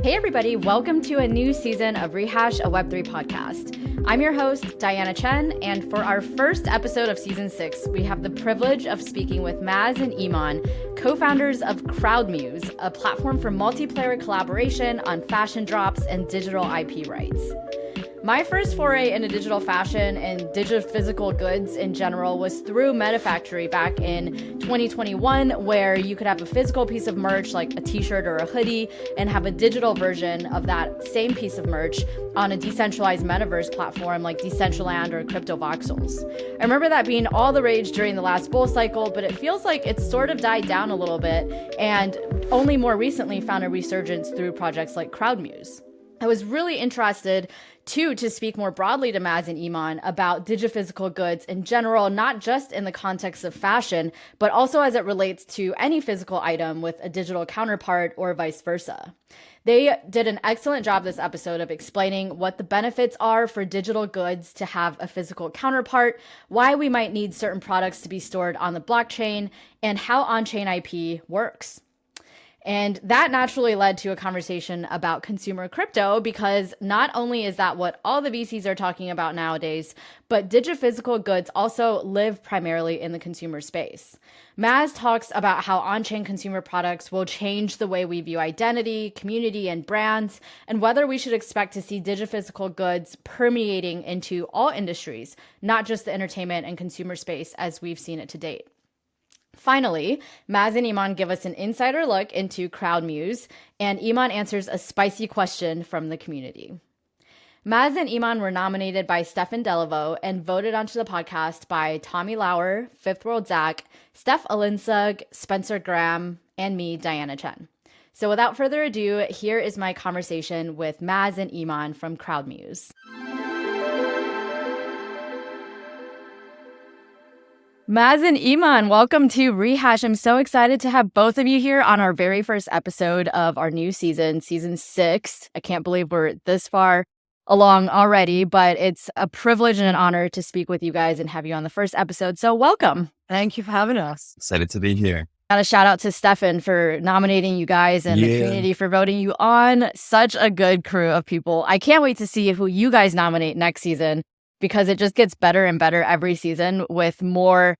Hey everybody, welcome to a new season of Rehash, a Web3 podcast. I'm your host, Diana Chen, and for our first episode of season 6, we have the privilege of speaking with Maz and Eiman, co-founders of Crowdmuse, a platform for multiplayer collaboration on fashion drops and digital IP rights. My first foray into digital fashion and digiphysical goods in general was through MetaFactory back in 2021, where you could have a physical piece of merch like a t-shirt or a hoodie and have a digital version of that same piece of merch on a decentralized metaverse platform like Decentraland or CryptoVoxels. I remember that being all the rage during the last bull cycle, but it feels like it's sort of died down a little bit and only more recently found a resurgence through projects like Crowdmuse. I was really interested to speak more broadly to Maz and Eiman about digiphysical goods in general, not just in the context of fashion, but also as it relates to any physical item with a digital counterpart or vice versa. They did an excellent job this episode of explaining what the benefits are for digital goods to have a physical counterpart, why we might need certain products to be stored on the blockchain, and how on-chain IP works. And that naturally led to a conversation about consumer crypto, because not only is that what all the VCs are talking about nowadays, but digiphysical goods also live primarily in the consumer space. Maz talks about how on-chain consumer products will change the way we view identity, community, and brands, and whether we should expect to see digiphysical goods permeating into all industries, not just the entertainment and consumer space as we've seen it to date. Finally, Maz and Eiman give us an insider look into Crowdmuse, and Eiman answers a spicy question from the community. Maz and Eiman were nominated by Stefan Delaveau and voted onto the podcast by Tommy Lauer, Fifth World Zach, Steph Alinsug, Spencer Graham, and me, Diana Chen. So without further ado, here is my conversation with Maz and Eiman from Crowdmuse. Maz and Eiman, welcome to Rehash. I'm so excited to have both of you here on our very first episode of our new season, season 6. I can't believe we're this far along already, but it's a privilege and an honor to speak with you guys and have you on the first episode. So welcome. Thank you for having us. Excited to be here. Got a shout out to Stefan for nominating you guys and the community for voting you on. Such a good crew of people. I can't wait to see who you guys nominate next season, because it just gets better and better every season with more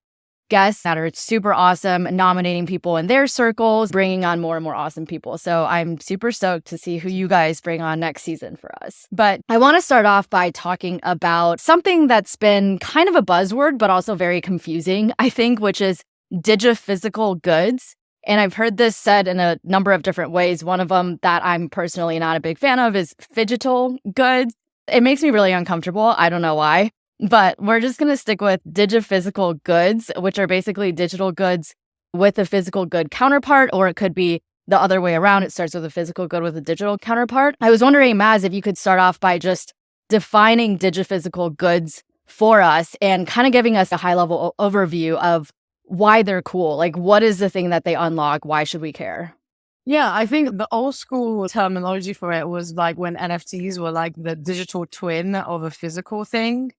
guests that are super awesome, nominating people in their circles, bringing on more and more awesome people. So I'm super stoked to see who you guys bring on next season for us. But I want to start off by talking about something that's been kind of a buzzword, but also very confusing, I think, which is digiphysical goods. And I've heard this said in a number of different ways. One of them that I'm personally not a big fan of is phygital goods. It makes me really uncomfortable. I don't know why. But we're just going to stick with digiphysical goods, which are basically digital goods with a physical good counterpart, or it could be the other way around. It starts with a physical good with a digital counterpart. I was wondering, Maz, if you could start off by just defining digiphysical goods for us and kind of giving us a high-level overview of why they're cool. Like, what is the thing that they unlock? Why should we care? Yeah, I think the old school terminology for it was like when NFTs were like the digital twin of a physical thing.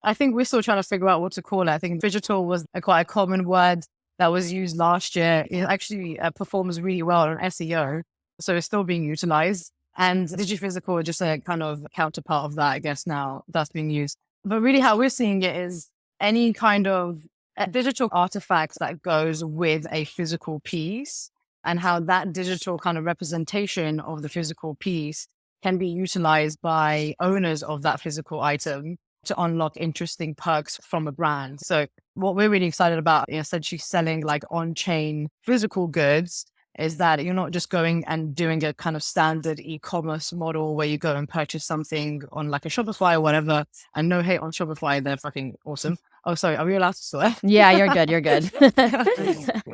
I think we're still trying to figure out what to call it. I think digital was quite a common word that was used last year. It actually performs really well on SEO, so it's still being utilized. And digiphysical is just a kind of counterpart of that, I guess, now that's being used. But really how we're seeing it is any kind of digital artifact that goes with a physical piece, and how that digital kind of representation of the physical piece can be utilized by owners of that physical item to unlock interesting perks from a brand. So what we're really excited about, essentially selling like on-chain physical goods, is that you're not just going and doing a kind of standard e-commerce model where you go and purchase something on like a Shopify or whatever. And no hate on Shopify, they're fucking awesome. Oh, sorry, are we allowed to swear? Yeah, you're good. You're good.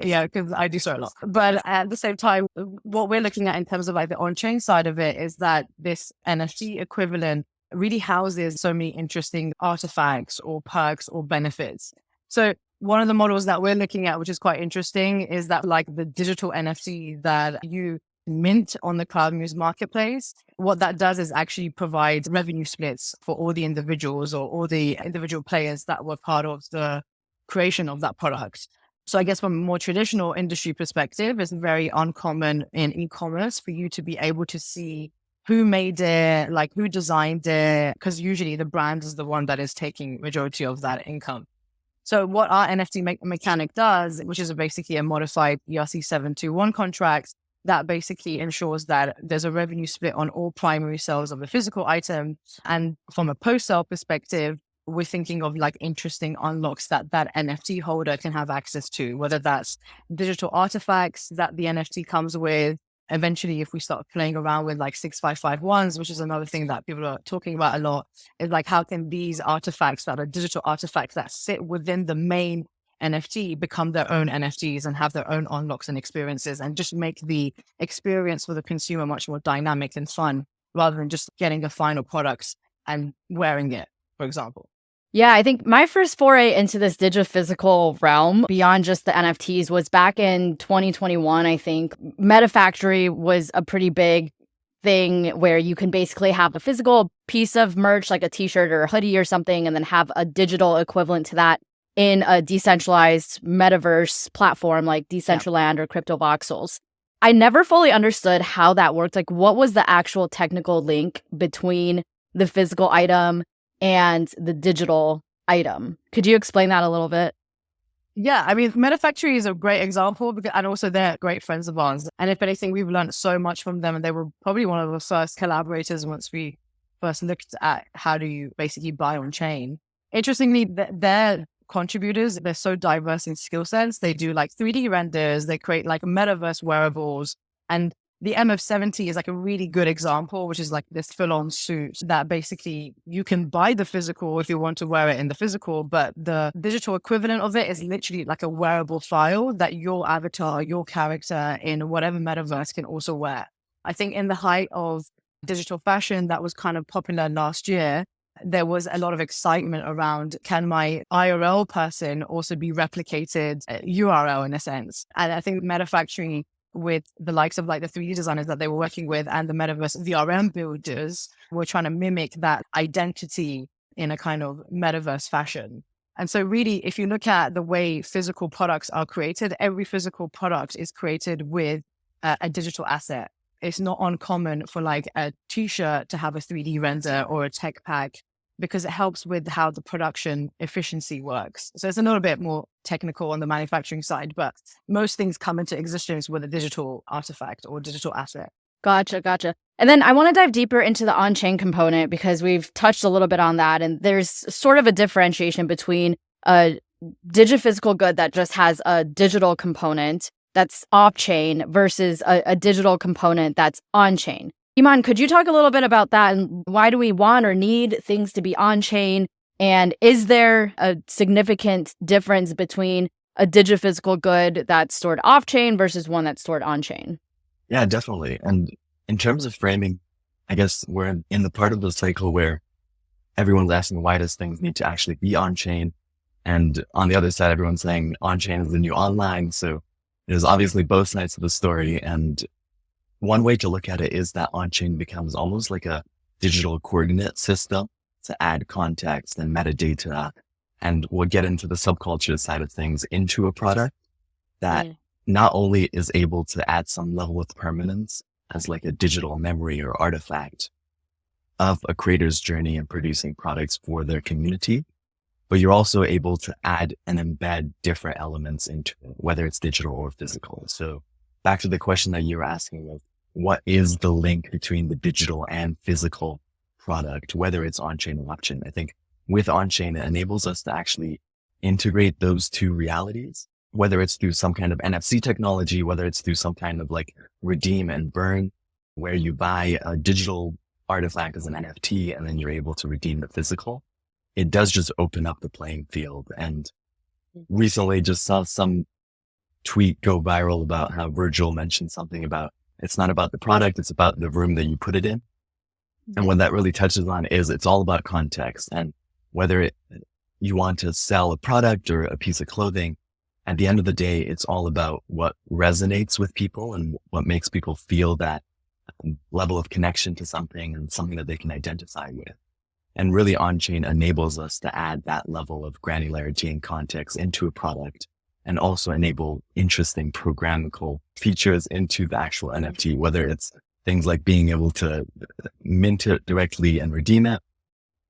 Yeah, because I do swear a lot. But at the same time, what we're looking at in terms of like the on-chain side of it is that this NFT equivalent really houses so many interesting artifacts or perks or benefits. So one of the models that we're looking at, which is quite interesting, is that like the digital NFT that you mint on the Crowdmuse marketplace, what that does is actually provide revenue splits for all the individuals or all the individual players that were part of the creation of that product. So I guess from a more traditional industry perspective, it's very uncommon in e-commerce for you to be able to see who made it, like who designed it, because usually the brand is the one that is taking majority of that income. So what our NFT mechanic does, which is basically a modified ERC 721 contract that basically ensures that there's a revenue split on all primary sales of the physical item. And from a post-sale perspective, we're thinking of like interesting unlocks that NFT holder can have access to, whether that's digital artifacts that the NFT comes with. Eventually, if we start playing around with like 6551s, which is another thing that people are talking about a lot, is like how can these artifacts that are digital artifacts that sit within the main NFT become their own NFTs and have their own unlocks and experiences and just make the experience for the consumer much more dynamic and fun rather than just getting the final products and wearing it, for example. Yeah, I think my first foray into this digiphysical realm beyond just the NFTs was back in 2021, I think. Metafactory was a pretty big thing where you can basically have a physical piece of merch like a t-shirt or a hoodie or something and then have a digital equivalent to that in a decentralized metaverse platform like Decentraland or CryptoVoxels. I never fully understood how that worked. Like, what was the actual technical link between the physical item and the digital item? Could you explain that a little bit? Yeah, I mean, Metafactory is a great example and also they're great friends of ours. And if anything, we've learned so much from them. And they were probably one of the first collaborators once we first looked at how do you basically buy on chain. Interestingly, their contributors, they're so diverse in skill sets. They do like 3D renders, they create like metaverse wearables. And the MF70 is like a really good example, which is like this full-on suit that basically you can buy the physical if you want to wear it in the physical, but the digital equivalent of it is literally like a wearable file that your avatar, your character in whatever metaverse can also wear. I think in the height of digital fashion that was kind of popular last year, there was a lot of excitement around, can my IRL person also be replicated URL in a sense? And I think Metafactory, with the likes of like the 3D designers that they were working with and the metaverse VRM builders, were trying to mimic that identity in a kind of metaverse fashion. And so really, if you look at the way physical products are created, every physical product is created with a digital asset. It's not uncommon for like a t-shirt to have a 3D render or a tech pack because it helps with how the production efficiency works. So it's a little bit more technical on the manufacturing side, but most things come into existence with a digital artifact or digital asset. Gotcha. And then I want to dive deeper into the on-chain component because we've touched a little bit on that. And there's sort of a differentiation between a digiphysical good that just has a digital component that's off-chain versus a digital component that's on-chain. Eiman, could you talk a little bit about that and why do we want or need things to be on-chain? And is there a significant difference between a digiphysical good that's stored off-chain versus one that's stored on-chain? Yeah, definitely. And in terms of framing, I guess we're in the part of the cycle where everyone's asking why does things need to actually be on-chain? And on the other side, everyone's saying on-chain is the new online. So there's obviously both sides of the story. And one way to look at it is that on-chain becomes almost like a digital coordinate system to add context and metadata. And we'll get into the subculture side of things into a product that not only is able to add some level of permanence as like a digital memory or artifact of a creator's journey in producing products for their community, but you're also able to add and embed different elements into it, whether it's digital or physical. So back to the question that you were asking of what is the link between the digital and physical product, whether it's on-chain or off-chain. I think with on-chain, it enables us to actually integrate those two realities, whether it's through some kind of NFC technology, whether it's through some kind of like redeem and burn, where you buy a digital artifact as an NFT and then you're able to redeem the physical. It does just open up the playing field. And recently just saw some tweet go viral about how Virgil mentioned something about it's not about the product, it's about the room that you put it in. And what that really touches on is it's all about context. And whether you want to sell a product or a piece of clothing, at the end of the day, it's all about what resonates with people and what makes people feel that level of connection to something and something that they can identify with. And really on-chain enables us to add that level of granularity and context into a product and also enable interesting programmable features into the actual NFT, whether it's things like being able to mint it directly and redeem it,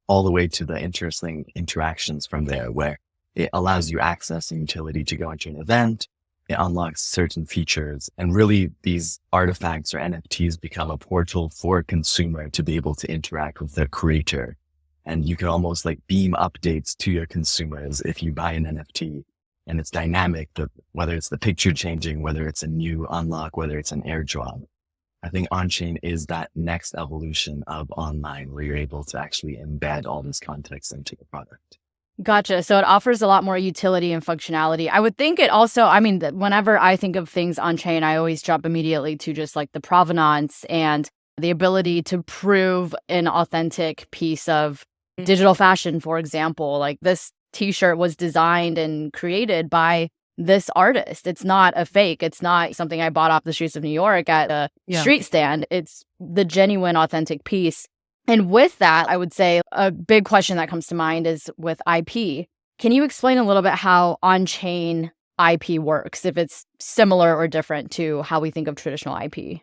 all the way to the interesting interactions from there, where it allows you access and utility to go into an event. It unlocks certain features, and really these artifacts or NFTs become a portal for a consumer to be able to interact with the creator. And you can almost like beam updates to your consumers if you buy an NFT, and it's dynamic, whether it's the picture changing, whether it's a new unlock, whether it's an airdrop. I think Onchain is that next evolution of online where you're able to actually embed all this context into the product. Gotcha. So it offers a lot more utility and functionality. I would think it also, whenever I think of things on chain, I always jump immediately to just like the provenance and the ability to prove an authentic piece of digital fashion, for example. Like this t-shirt was designed and created by this artist. It's not a fake. It's not something I bought off the streets of New York at a street stand. It's the genuine, authentic piece. And with that, I would say a big question that comes to mind is with IP. Can you explain a little bit how on-chain IP works, if it's similar or different to how we think of traditional IP?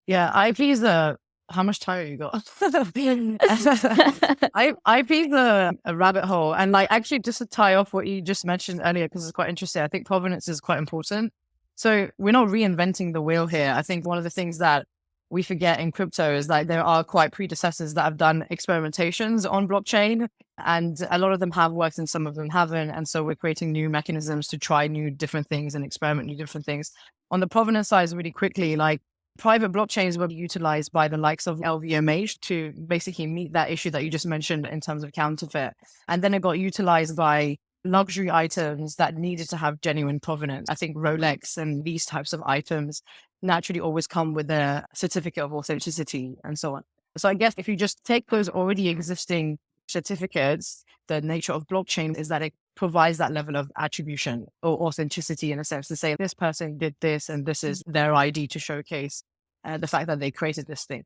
Yeah, IP is how much time you got? IP is a rabbit hole. And like, actually, just to tie off what you just mentioned earlier, because it's quite interesting, I think provenance is quite important. So we're not reinventing the wheel here. I think one of the things that we forget in crypto is that there are quite predecessors that have done experimentations on blockchain, and a lot of them have worked and some of them haven't. And so we're creating new mechanisms to try new different things and experiment new different things. On the provenance side, really quickly, like private blockchains were utilized by the likes of LVMH to basically meet that issue that you just mentioned in terms of counterfeit. And then it got utilized by luxury items that needed to have genuine provenance. I think Rolex and these types of items naturally always come with a certificate of authenticity and so on. So I guess if you just take those already existing certificates, the nature of blockchain is that it provides that level of attribution or authenticity in a sense to say this person did this and this is their ID to showcase the fact that they created this thing.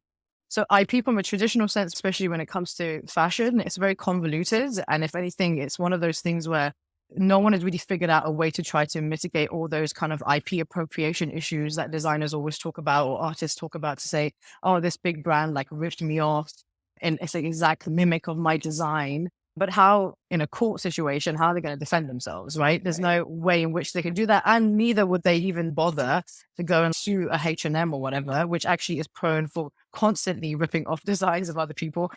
So IP from a traditional sense, especially when it comes to fashion, it's very convoluted. And if anything, it's one of those things where no one has really figured out a way to try to mitigate all those kind of IP appropriation issues that designers always talk about or artists talk about to say, oh, this big brand like ripped me off and it's an exact mimic of my design. But how, in a court situation, how are they going to defend themselves, right? There's no way in which they can do that. And neither would they even bother to go and sue a H&M or whatever, which actually is prone for constantly ripping off designs of other people.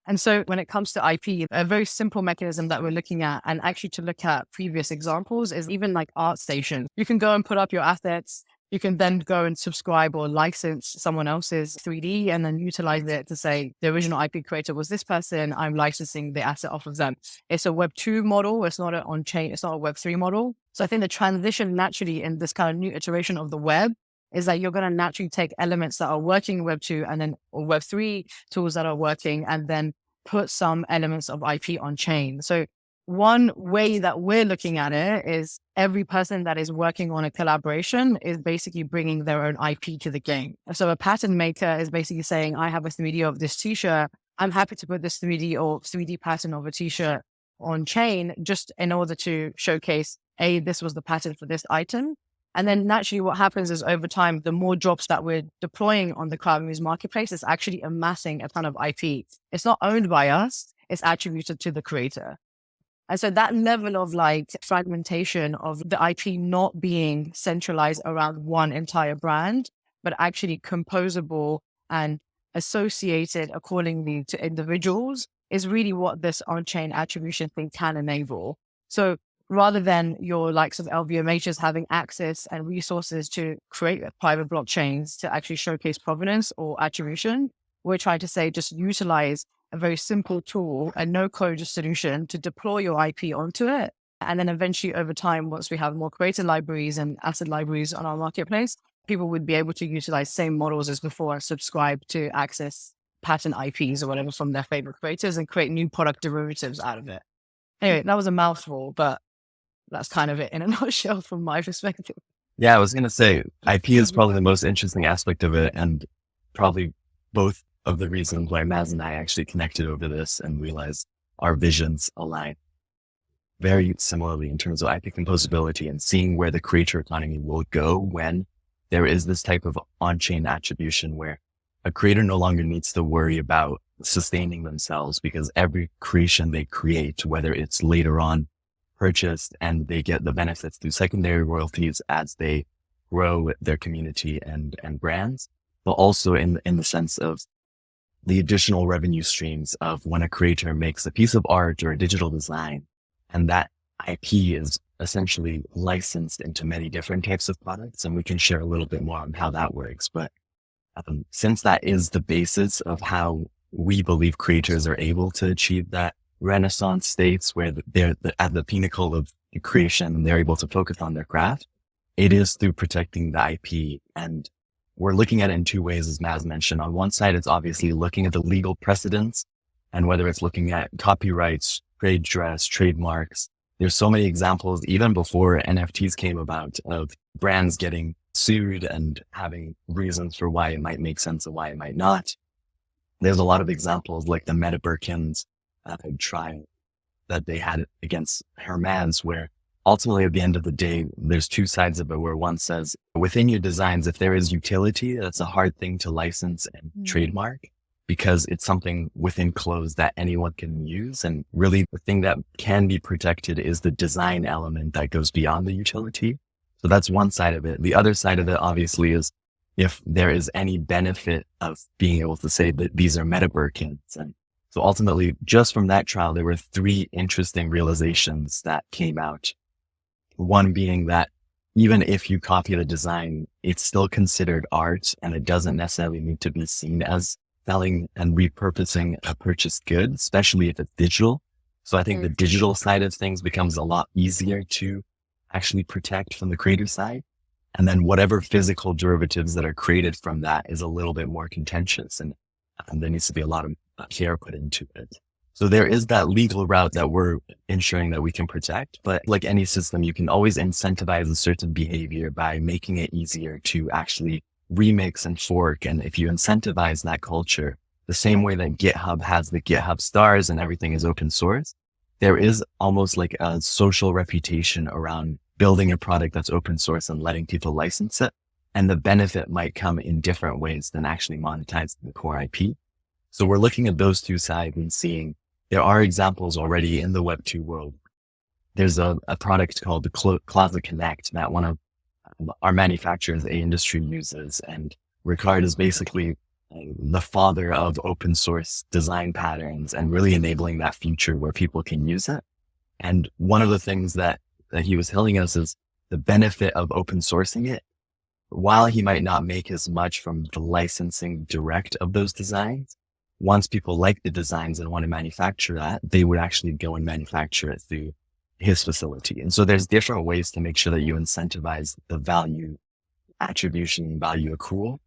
And so when it comes to IP, a very simple mechanism that we're looking at, and actually to look at previous examples, is even like ArtStation. You can go and put up your assets. You can then go and subscribe or license someone else's 3D and then utilize it to say the original IP creator was this person. I'm licensing the asset off of them. It's a Web 2 model. It's not an on-chain. It's not a Web 3 model. So I think the transition naturally in this kind of new iteration of the web is that you're going to naturally take elements that are working in Web 2 and then or Web 3 tools that are working and then put some elements of IP on chain. So one way that we're looking at it is every person that is working on a collaboration is basically bringing their own IP to the game. So a pattern maker is basically saying, I have a 3D of this t-shirt. I'm happy to put this 3D or 3D pattern of a t-shirt on chain just in order to showcase, this was the pattern for this item. And then naturally what happens is over time, the more drops that we're deploying on the Crowdmuse marketplace is actually amassing a ton of IP. It's not owned by us. It's attributed to the creator. And so that level of like fragmentation of the IP not being centralized around one entire brand, but actually composable and associated accordingly to individuals is really what this on-chain attribution thing can enable. So rather than your likes of LVMHs having access and resources to create private blockchains to actually showcase provenance or attribution, we're trying to say just utilize a very simple tool, a no-code solution to deploy your IP onto it. And then eventually over time, once we have more creator libraries and asset libraries on our marketplace, people would be able to utilize same models as before and subscribe to access patent IPs or whatever from their favorite creators and create new product derivatives out of it. Anyway, that was a mouthful, but that's kind of it in a nutshell from my perspective. Yeah, I was going to say IP is probably the most interesting aspect of it, and probably both of the reasons why Maz and I actually connected over this and realized our visions align. very similarly in terms of IP composability and seeing where the creator economy will go when there is this type of on-chain attribution where a creator no longer needs to worry about sustaining themselves because every creation they create, whether it's later on purchased and they get the benefits through secondary royalties as they grow their community and brands, but also in the sense of the additional revenue streams of when a creator makes a piece of art or a digital design, and that IP is essentially licensed into many different types of products. And we can share a little bit more on how that works. But since that is the basis of how we believe creators are able to achieve that Renaissance states where they're at the pinnacle of creation and they're able to focus on their craft, it is through protecting the IP. And we're looking at it in two ways, as Maz mentioned. On one side, it's obviously looking at the legal precedents and whether it's looking at copyrights, trade dress, trademarks. There's so many examples, even before NFTs came about, of brands getting sued and having reasons for why it might make sense and why it might not. There's a lot of examples like the Meta Birkins trial that they had against Hermès, where ultimately at the end of the day, there's two sides of it where one says within your designs, if there is utility, that's a hard thing to license and trademark because it's something within clothes that anyone can use. And really the thing that can be protected is the design element that goes beyond the utility. So that's one side of it. The other side of it obviously is if there is any benefit of being able to say that these are Meta Birkins. And so ultimately just from that trial, there were three interesting realizations that came out. One being that even if you copy the design, it's still considered art and it doesn't necessarily need to be seen as selling and repurposing a purchased good, especially if it's digital. So I think the digital side of things becomes a lot easier to actually protect from the creator side. And then whatever physical derivatives that are created from that is a little bit more contentious and there needs to be a lot of care put into it. So there is that legal route that we're ensuring that we can protect, but like any system, you can always incentivize a certain behavior by making it easier to actually remix and fork. And if you incentivize that culture, the same way that GitHub has the GitHub stars and everything is open source, there is almost like a social reputation around building a product that's open source and letting people license it. And the benefit might come in different ways than actually monetizing the core IP. So we're looking at those two sides and seeing there are examples already in the Web2 world. There's a product called the Closet Connect that one of our manufacturers, A Industry, uses. And Ricard is basically the father of open source design patterns and really enabling that future where people can use it. And one of the things that he was telling us is the benefit of open sourcing it. While he might not make as much from the licensing direct of those designs, once people like the designs and want to manufacture that, they would actually go and manufacture it through his facility. And so there's different ways to make sure that you incentivize the value attribution and value accrual.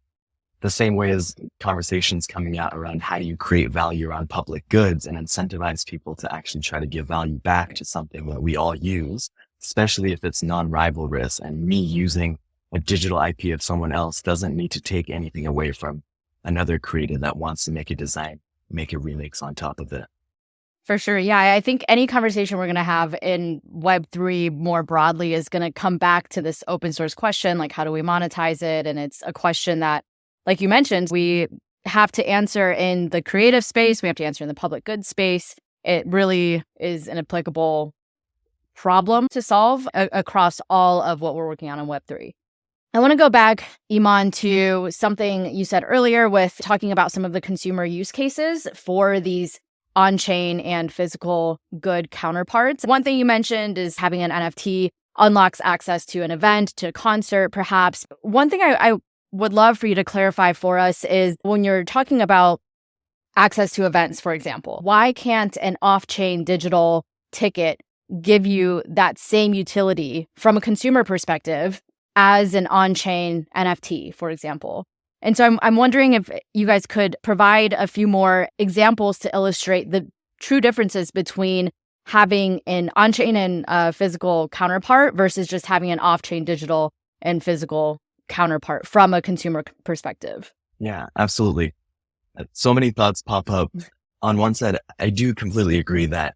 The same way as conversations coming out around how do you create value around public goods and incentivize people to actually try to give value back to something that we all use, especially if it's non-rivalrous and me using a digital IP of someone else doesn't need to take anything away from another creator that wants to make a design, make a remix on top of it. For sure. Yeah. I think any conversation we're going to have in Web3 more broadly is going to come back to this open source question, like how do we monetize it? And it's a question that, like you mentioned, we have to answer in the creative space. We have to answer in the public good space. It really is an applicable problem to solve across all of what we're working on in Web3. I want to go back, Eiman, to something you said earlier with talking about some of the consumer use cases for these on-chain and physical good counterparts. One thing you mentioned is having an NFT unlocks access to an event, to a concert, perhaps. One thing I would love for you to clarify for us is when you're talking about access to events, for example, why can't an off-chain digital ticket give you that same utility from a consumer perspective as an on-chain NFT, for example? And so I'm wondering if you guys could provide a few more examples to illustrate the true differences between having an on-chain and physical counterpart versus just having an off-chain digital and physical counterpart from a consumer perspective. Yeah, absolutely. So many thoughts pop up. On one side, I do completely agree that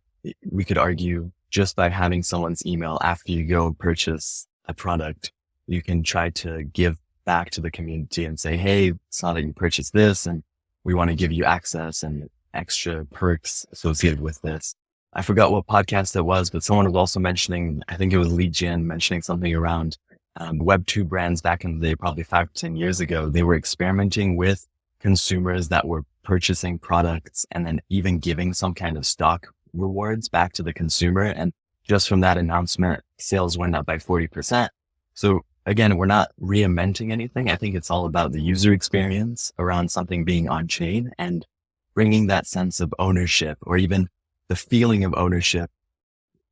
we could argue just by having someone's email after you go and purchase a product, you can try to give back to the community and say, hey, saw that you purchased this and we want to give you access and extra perks associated with this. I forgot what podcast it was, but someone was also mentioning, I think it was Lee Jin mentioning something around Web2 brands back in the day, probably 5 to 10 years ago. They were experimenting with consumers that were purchasing products and then even giving some kind of stock rewards back to the consumer. And just from that announcement, sales went up by 40%. So again, we're not reinventing anything. I think it's all about the user experience around something being on chain and bringing that sense of ownership or even the feeling of ownership.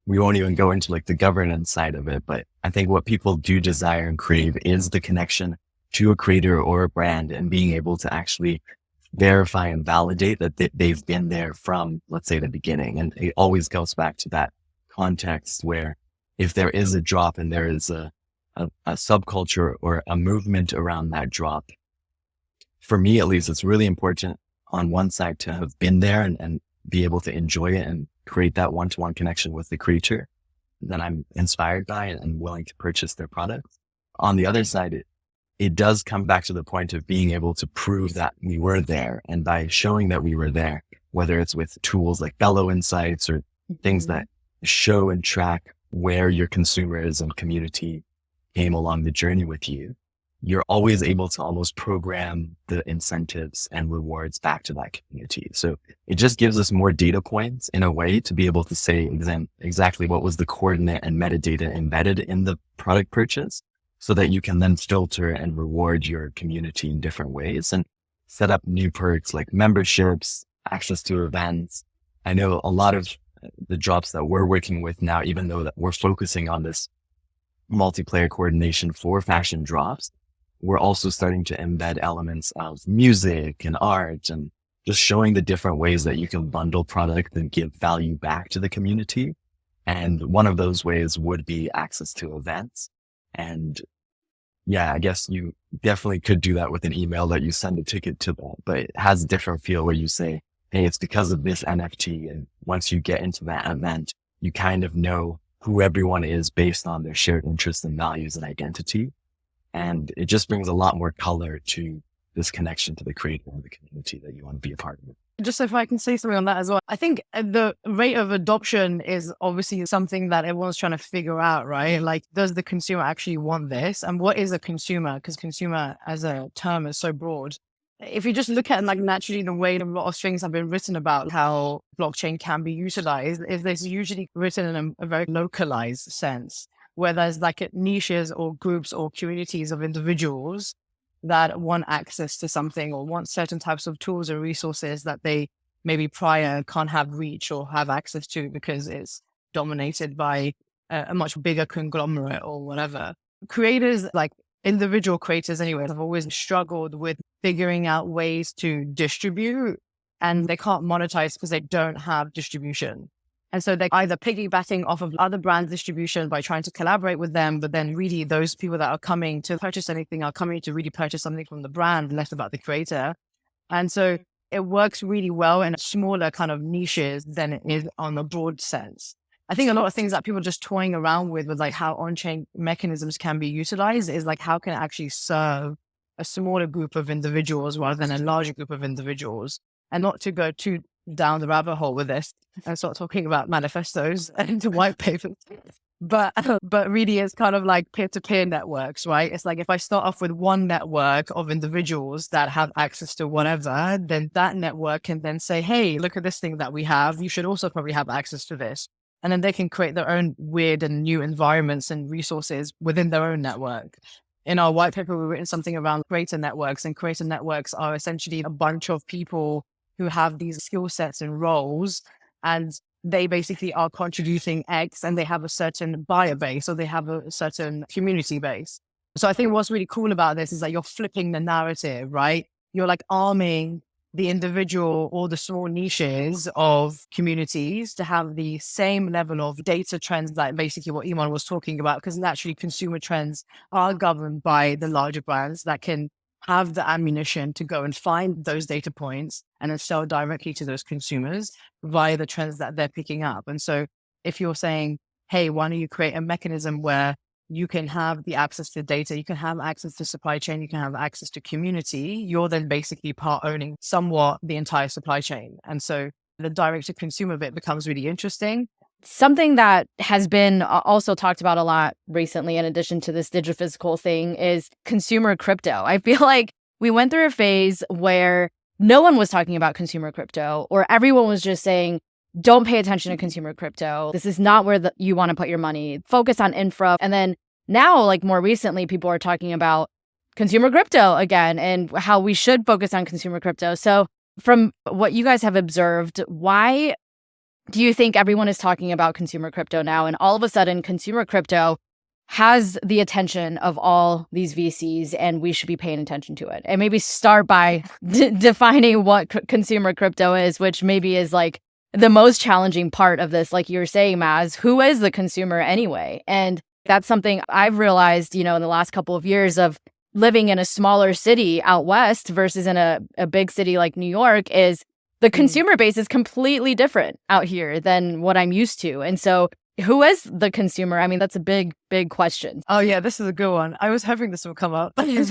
We won't even go into like the governance side of it, but I think what people do desire and crave is the connection to a creator or a brand and being able to actually verify and validate that they've been there from, let's say, the beginning. And it always goes back to that context where if there is a drop and there is a subculture or a movement around that drop, for me, at least, it's really important on one side to have been there and be able to enjoy it and create that one-to-one connection with the creator that I'm inspired by and willing to purchase their product. On the other side, it does come back to the point of being able to prove that we were there. And by showing that we were there, whether it's with tools like Bello Insights or things that show and track where your consumers and community came along the journey with you, you're always able to almost program the incentives and rewards back to that community. So it just gives us more data points in a way to be able to say exactly what was the coordinate and metadata embedded in the product purchase so that you can then filter and reward your community in different ways and set up new perks like memberships, access to events. I know a lot of the drops that we're working with now, even though that we're focusing on this multiplayer coordination for fashion drops, we're also starting to embed elements of music and art and just showing the different ways that you can bundle product and give value back to the community. And one of those ways would be access to events. And yeah, I guess you definitely could do that with an email that you send a ticket to that, but it has a different feel where you say, hey, it's because of this NFT. And once you get into that event, you kind of know who everyone is based on their shared interests and values and identity. And it just brings a lot more color to this connection to the creator and the community that you want to be a part of. Just if I can say something on that as well, I think the rate of adoption is obviously something that everyone's trying to figure out, right? Like, does the consumer actually want this? And what is a consumer? Because consumer as a term is so broad. If you just look at like naturally the way a lot of things have been written about how blockchain can be utilized, is this usually written in a very localized sense, where there's like niches or groups or communities of individuals that want access to something or want certain types of tools or resources that they maybe prior can't have reach or have access to because it's dominated by a much bigger conglomerate or whatever. Creators, like individual creators anyway, have always struggled with figuring out ways to distribute, and they can't monetize because they don't have distribution. And so they're either piggybacking off of other brands' distribution by trying to collaborate with them, but then really those people that are coming to purchase anything are coming to really purchase something from the brand, less about the creator. And so it works really well in smaller kind of niches than it is on a broad sense. I think a lot of things that people are just toying around with like how on-chain mechanisms can be utilized is like how can it actually serve a smaller group of individuals rather than a larger group of individuals, and not to go too down the rabbit hole with this and start talking about manifestos and white papers. But really it's kind of like peer-to-peer networks, right? It's like if I start off with one network of individuals that have access to whatever, then that network can then say, hey, look at this thing that we have. You should also probably have access to this. And then they can create their own weird and new environments and resources within their own network. In our white paper, we've written something around creator networks, and creator networks are essentially a bunch of people who have these skill sets and roles, and they basically are contributing X, and they have a certain buyer base or they have a certain community base. So I think what's really cool about this is that you're flipping the narrative, right? You're like arming the individual or the small niches of communities to have the same level of data trends, like basically what Eiman was talking about, because naturally consumer trends are governed by the larger brands that can have the ammunition to go and find those data points and then sell directly to those consumers via the trends that they're picking up. And so if you're saying, hey, why don't you create a mechanism where you can have the access to data, you can have access to supply chain, you can have access to community, you're then basically part owning somewhat the entire supply chain. And so the direct to consumer bit becomes really interesting. Something that has been also talked about a lot recently, in addition to this digiphysical thing, is consumer crypto. I feel like we went through a phase where no one was talking about consumer crypto, or everyone was just saying, don't pay attention to consumer crypto. This is not where you want to put your money. Focus on infra. And then now, like more recently, people are talking about consumer crypto again and how we should focus on consumer crypto. So from what you guys have observed, why do you think everyone is talking about consumer crypto now? And all of a sudden, consumer crypto has the attention of all these VCs and we should be paying attention to it. And maybe start by defining what consumer crypto is, which maybe is like the most challenging part of this. Like you were saying, Maz, who is the consumer anyway? And that's something I've realized, in the last couple of years of living in a smaller city out west versus in a big city like New York is the consumer base is completely different out here than what I'm used to. And so who is the consumer? I mean, that's a big, big question. Oh yeah, this is a good one. I was hoping this would come up. This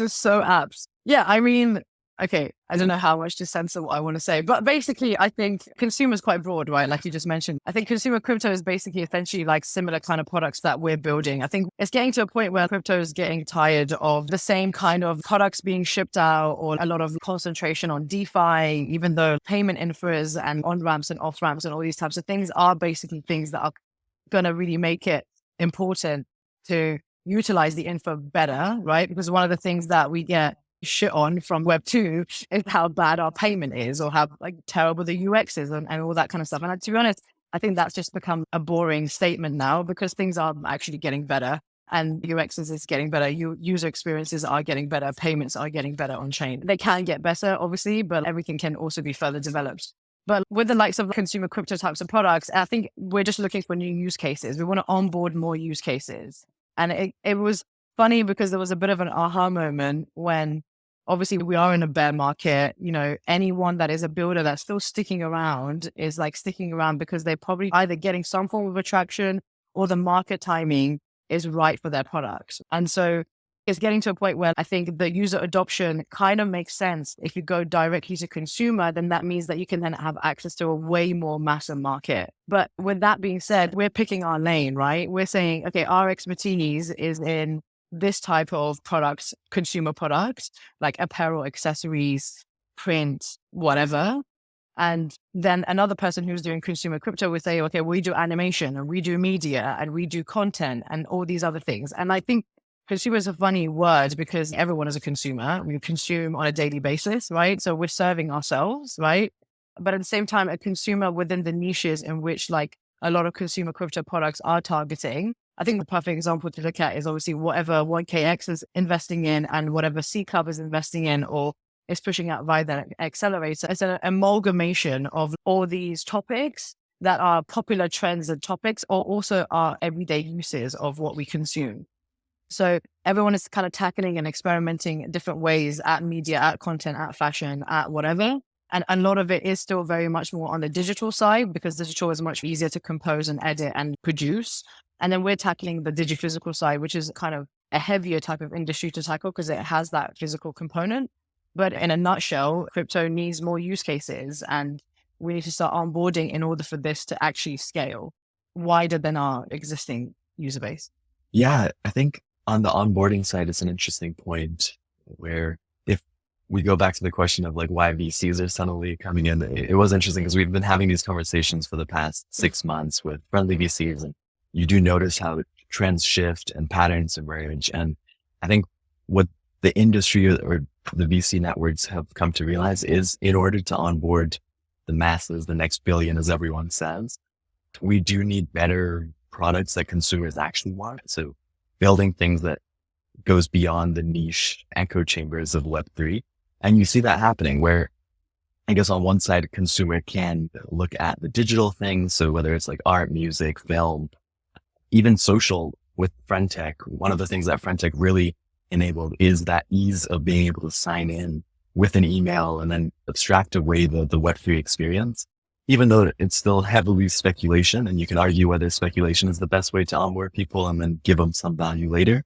is so apt. Yeah, I mean, okay, I don't know how much to censor what I want to say, but basically I think consumer is quite broad, right? Like you just mentioned. I think consumer crypto is basically essentially like similar kind of products that we're building. I think it's getting to a point where crypto is getting tired of the same kind of products being shipped out or a lot of concentration on DeFi, even though payment infras and on-ramps and off-ramps and all these types of things are basically things that are going to really make it important to utilize the infra better, right? Because one of the things that we get shit on from Web 2 is how bad our payment is or how like terrible the UX is and all that kind of stuff. And to be honest, I think that's just become a boring statement now because things are actually getting better and UX is getting better. User experiences are getting better. Payments are getting better on chain. They can get better, obviously, but everything can also be further developed. But with the likes of consumer crypto types of products, I think we're just looking for new use cases. We want to onboard more use cases. And it was funny because there was a bit of an aha moment when obviously we are in a bear market. Anyone that is a builder that's still sticking around is like sticking around because they're probably either getting some form of attraction or the market timing is right for their products. And so it's getting to a point where I think the user adoption kind of makes sense. If you go directly to consumer, then that means that you can then have access to a way more massive market. But with that being said, we're picking our lane, right? We're saying, okay, our expertise is in this type of products, consumer products, like apparel, accessories, print, whatever. And then another person who's doing consumer crypto would say, okay, we do animation and we do media and we do content and all these other things. And I think consumer is a funny word because everyone is a consumer. We consume on a daily basis, right? So we're serving ourselves, right? But at the same time, a consumer within the niches in which like a lot of consumer crypto products are targeting. I think the perfect example to look at is obviously whatever 1KX is investing in and whatever C Club is investing in or is pushing out via the accelerator. It's an amalgamation of all these topics that are popular trends and topics or also our everyday uses of what we consume. So everyone is kind of tackling and experimenting in different ways at media, at content, at fashion, at whatever. And a lot of it is still very much more on the digital side because digital is much easier to compose and edit and produce. And then we're tackling the digiphysical side, which is kind of a heavier type of industry to tackle because it has that physical component. But in a nutshell, crypto needs more use cases and we need to start onboarding in order for this to actually scale wider than our existing user base. Yeah, I think on the onboarding side, it's an interesting point where if we go back to the question of like why VCs are suddenly coming in, it was interesting because we've been having these conversations for the past 6 months with friendly VCs and you do notice how trends shift and patterns emerge. And I think what the industry or the VC networks have come to realize is in order to onboard the masses, the next billion, as everyone says, we do need better products that consumers actually want. So building things that goes beyond the niche echo chambers of Web3. And you see that happening where I guess on one side, a consumer can look at the digital things. So whether it's like art, music, film, even social with FriendTech, one of the things that FriendTech really enabled is that ease of being able to sign in with an email and then abstract away the Web3 experience. even though it's still heavily speculation, and you can argue whether speculation is the best way to onboard people and then give them some value later.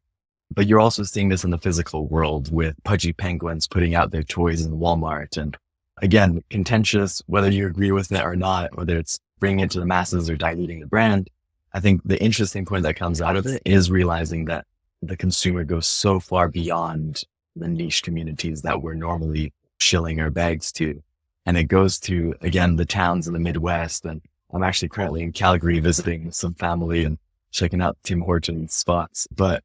But you're also seeing this in the physical world with Pudgy Penguins putting out their toys in Walmart. And again, contentious, whether you agree with it or not, whether it's bringing it to the masses or diluting the brand. I think the interesting point that comes out of it is realizing that the consumer goes so far beyond the niche communities that we're normally shilling our bags to. And it goes to, again, the towns in the Midwest. And I'm actually currently in Calgary visiting some family and checking out Tim Hortons spots. But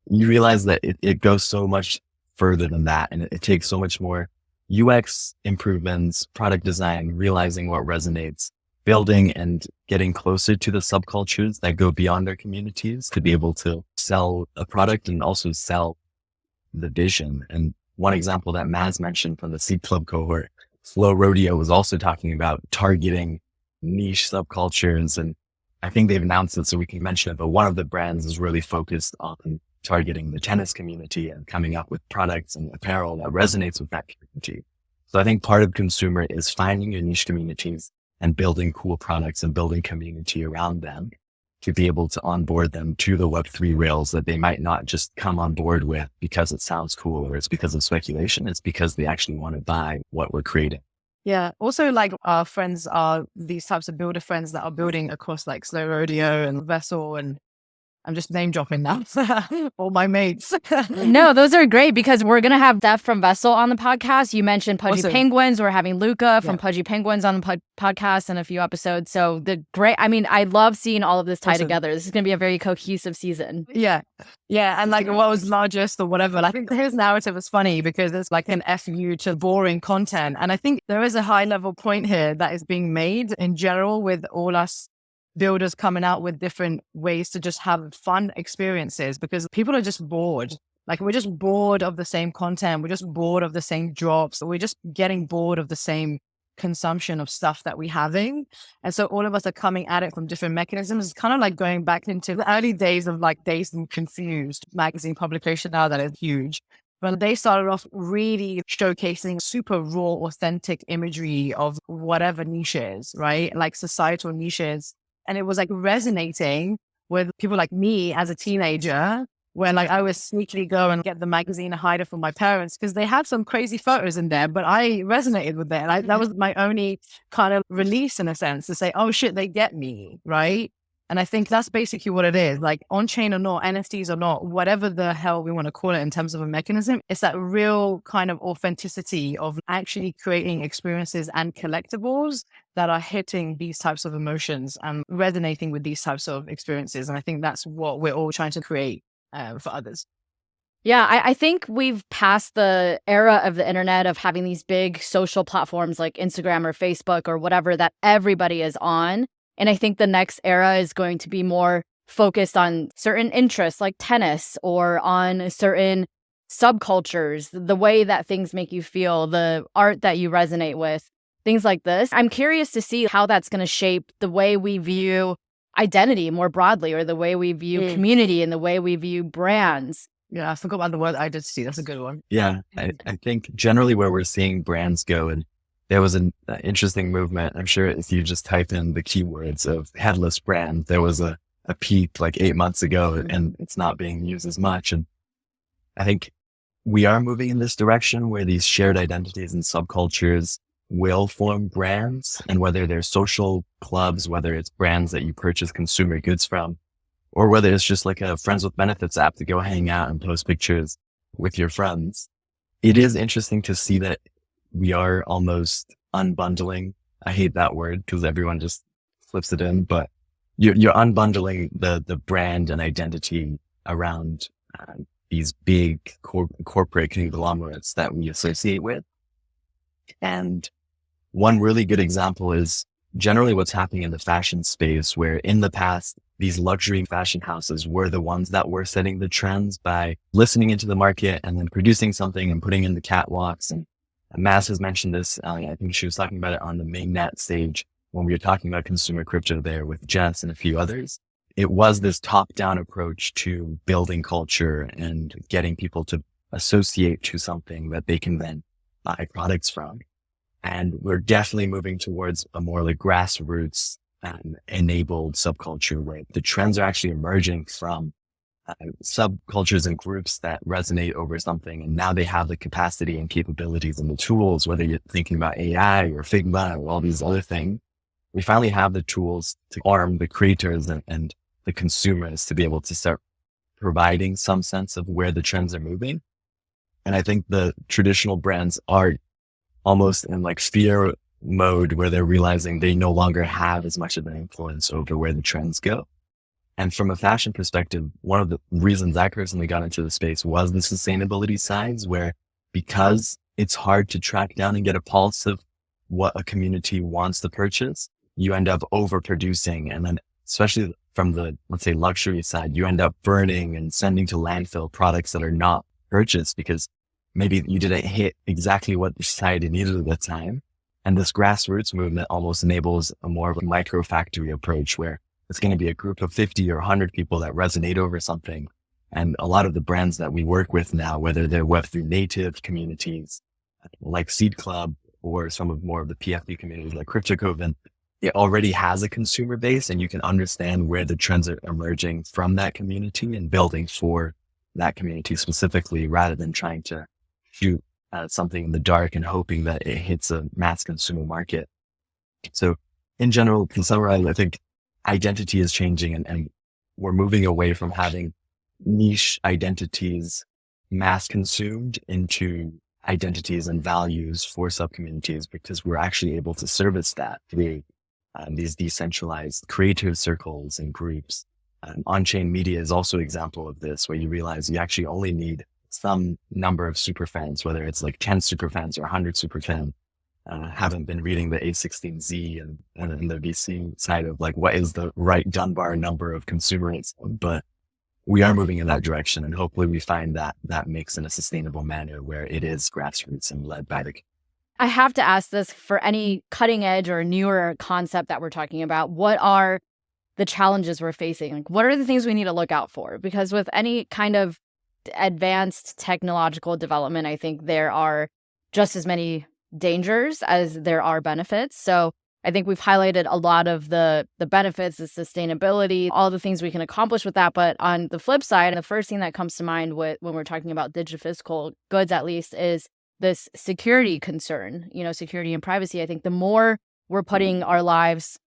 you realize that it goes so much further than that. And it takes so much more UX improvements, product design, realizing what resonates, building and getting closer to the subcultures that go beyond their communities to be able to sell a product and also sell the vision. And one example that Maz mentioned from the Seed Club cohort, Slow Rodeo, was also talking about targeting niche subcultures. And I think they've announced it, so we can mention it, but one of the brands is really focused on targeting the tennis community and coming up with products and apparel that resonates with that community. So I think part of consumer is finding your niche communities and building cool products and building community around them to be able to onboard them to the Web3 rails that they might not just come on board with because it sounds cool or it's because of speculation. It's because they actually want to buy what we're creating. Yeah. Also, like our friends are these types of builder friends that are building across like Slow Rodeo and Vessel, and I'm just name dropping now. All my mates. No, those are great because we're going to have Steph from Vessel on the podcast. You mentioned Pudgy Penguins. We're having Luca from Pudgy Penguins on the podcast in a few episodes. So I love seeing all of this tie together. This is going to be a very cohesive season. Yeah. Yeah. And like what was largest or whatever. I think his narrative is funny because it's like an FU to boring content. And I think there is a high level point here that is being made in general with all us builders coming out with different ways to just have fun experiences, because people are just bored. Like we're just bored of the same content. We're just bored of the same drops. We're just getting bored of the same consumption of stuff that we're having. And so all of us are coming at it from different mechanisms. It's kind of like going back into the early days of like Dazed and Confused magazine publication now that is huge. But they started off really showcasing super raw, authentic imagery of whatever niches, right? Like societal niches. And it was like resonating with people like me as a teenager, where like I would sneakily go and get the magazine and hide it from my parents because they had some crazy photos in there, but I resonated with that. That was my only kind of release in a sense to say, oh shit, they get me, right? And I think that's basically what it is. Like on-chain or not, NFTs or not, whatever the hell we want to call it in terms of a mechanism, it's that real kind of authenticity of actually creating experiences and collectibles that are hitting these types of emotions and resonating with these types of experiences. And I think that's what we're all trying to create for others. Yeah, I think we've passed the era of the internet of having these big social platforms like Instagram or Facebook or whatever that everybody is on. And I think the next era is going to be more focused on certain interests like tennis or on certain subcultures, the way that things make you feel, the art that you resonate with, things like this. I'm curious to see how that's going to shape the way we view identity more broadly, or the way we view community and the way we view brands. Yeah, I forgot about the word identity. That's a good one. Yeah, I think generally where we're seeing brands go, and there was an interesting movement. I'm sure if you just type in the keywords of headless brand, there was a peak like 8 months ago, and it's not being used as much. And I think we are moving in this direction where these shared identities and subcultures will form brands, and whether they're social clubs, whether it's brands that you purchase consumer goods from, or whether it's just like a friends with benefits app to go hang out and post pictures with your friends. It is interesting to see that we are almost unbundling. I hate that word because everyone just flips it in, but you're unbundling the brand and identity around these big corporate conglomerates that we associate with. And one really good example is generally what's happening in the fashion space, where in the past, these luxury fashion houses were the ones that were setting the trends by listening into the market and then producing something and putting in the catwalks. And Maz has mentioned this. I think she was talking about it on the mainnet stage when we were talking about consumer crypto there with Jess and a few others. It was this top-down approach to building culture and getting people to associate to something that they can then buy products from. And we're definitely moving towards a more like grassroots enabled subculture where the trends are actually emerging from subcultures and groups that resonate over something. And now they have the capacity and capabilities and the tools, whether you're thinking about AI or Figma or all these other things. We finally have the tools to arm the creators and the consumers to be able to start providing some sense of where the trends are moving. And I think the traditional brands are almost in like fear mode where they're realizing they no longer have as much of an influence over where the trends go. And from a fashion perspective, one of the reasons I personally got into the space was the sustainability sides, where because it's hard to track down and get a pulse of what a community wants to purchase, you end up overproducing. And then especially from the, let's say, luxury side, you end up burning and sending to landfill products that are not purchased because maybe you didn't hit exactly what the society needed at the time. And this grassroots movement almost enables a more of a micro factory approach where it's going to be a group of 50 or 100 people that resonate over something. And a lot of the brands that we work with now, whether they're Web3 native communities like Seed Club or some of more of the PFP communities like CryptoCoven, it already has a consumer base and you can understand where the trends are emerging from that community and building for that community specifically rather than trying to shoot something in the dark and hoping that it hits a mass consumer market. So in general, to summarize, I think identity is changing and we're moving away from having niche identities mass consumed into identities and values for sub-communities because we're actually able to service that through these decentralized creative circles and groups. On-chain media is also an example of this, where you realize you actually only need some number of super fans, whether it's like 10 super fans or 100 super fans. Haven't been reading the A16Z and the VC side of like, what is the right Dunbar number of consumers? But we are moving in that direction. And hopefully we find that mix in a sustainable manner where it is grassroots and led by the. I have to ask this for any cutting edge or newer concept that we're talking about. What are the challenges we're facing? Like, what are the things we need to look out for? Because with any kind of advanced technological development, I think there are just as many dangers as there are benefits. So I think we've highlighted a lot of the benefits, the sustainability, all the things we can accomplish with that. But on the flip side, the first thing that comes to mind when we're talking about digiphysical goods, at least, is this security concern, security and privacy. I think the more we're putting our lives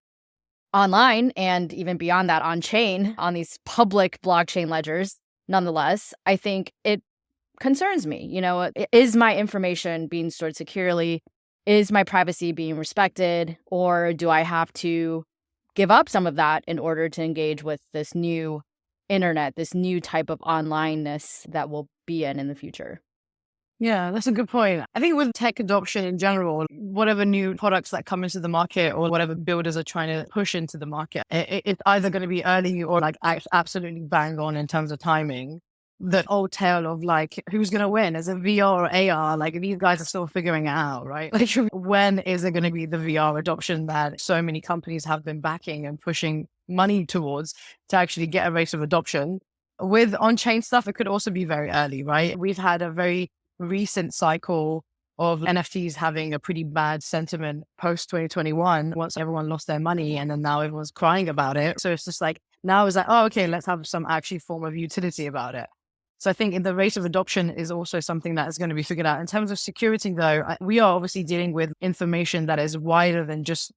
online and even beyond that on chain, on these public blockchain ledgers, nonetheless, I think it concerns me. Is my information being stored securely? Is my privacy being respected? Or do I have to give up some of that in order to engage with this new internet, this new type of onlineness that we'll be in the future? Yeah, that's a good point. I think with tech adoption in general, whatever new products that come into the market or whatever builders are trying to push into the market, it's either going to be early or like absolutely bang on in terms of timing. The old tale of like, who's going to win? Is it VR or AR? Like these guys are still figuring it out, right? Like when is it going to be the VR adoption that so many companies have been backing and pushing money towards to actually get a rate of adoption? With on-chain stuff, it could also be very early, right? We've had a very recent cycle of NFTs having a pretty bad sentiment post 2021 once everyone lost their money and then now everyone's crying about it. So it's just like, now it's like, oh, okay, let's have some actually form of utility about it. So I think the rate of adoption is also something that is going to be figured out. In terms of security, though, we are obviously dealing with information that is wider than just,